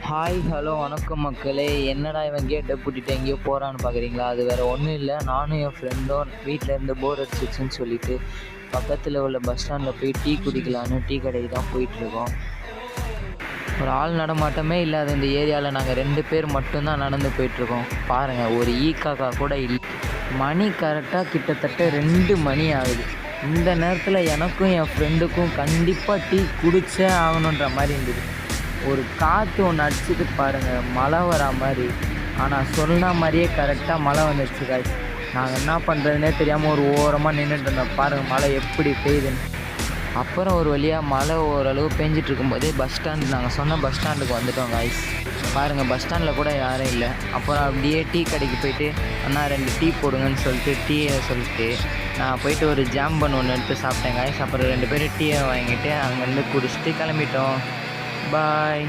Hi hello வணக்கம் மக்களே. என்னடா இவன் கேட்டை பூட்டிட்டு எங்கேயோ போகிறான்னு பார்க்குறீங்களா? அது வேறு ஒன்றும் இல்லை, நானும் என் ஃப்ரெண்டும் வீட்டிலேருந்து போர் அடிச்சிச்சுன்னு சொல்லிட்டு பக்கத்தில் உள்ள பஸ் ஸ்டாண்டில் போய் டீ குடிக்கலான்னு டீ கடைக்கு தான் போயிட்டுருக்கோம். ஒரு ஆள் நடமாட்டமே இல்லாத இந்த ஏரியாவில் நாங்கள் 2 பேர் மட்டும்தான் நடந்து போயிட்டுருக்கோம். பாருங்கள், ஒரு காக்கா கூட இல்லை. மணி கரெக்டாக கிட்டத்தட்ட 2 மணி ஆகுது. இந்த நேரத்தில் எனக்கும் என் ஃப்ரெண்டுக்கும் கண்டிப்பாக டீ குடிச்சே ஆகணுன்ற மாதிரி இருந்தது. ஒரு காற்று ஒன்று அடிச்சுட்டு பாருங்கள், மழை வரா மாதிரி. ஆனால் சொன்ன மாதிரியே கரெக்டாக மழை வந்துடுச்சு காய்ஸ். நாங்கள் என்ன பண்ணுறதுனே தெரியாமல் ஒரு ஓரமாக நின்றுட்டு இருந்தோம். பாருங்கள் மழை எப்படி பெய்யுதுன்னு. அப்புறம் ஒரு வழியாக மழை ஓரளவு பெஞ்சிட்டு இருக்கும்போதே பஸ் ஸ்டாண்டு, நாங்கள் சொன்ன பஸ் ஸ்டாண்டுக்கு வந்துட்டோம் காய்ஸ். பாருங்கள், பஸ் ஸ்டாண்டில் கூட யாரும் இல்லை. அப்புறம் அப்படியே டீ கடைக்கு போயிட்டு அண்ணா 2 டீ போடுங்கன்னு சொல்லிட்டு டீயை சொல்லிட்டு நான் போயிட்டு ஒரு ஜாம் பன் ஒன்று எடுத்து சாப்பிட்டேன் காய்ஸ். அப்புறம் 2 பேரும் டீயை வாங்கிட்டு அங்கேருந்து குடிச்சிட்டு கிளம்பிட்டோம். பாய்.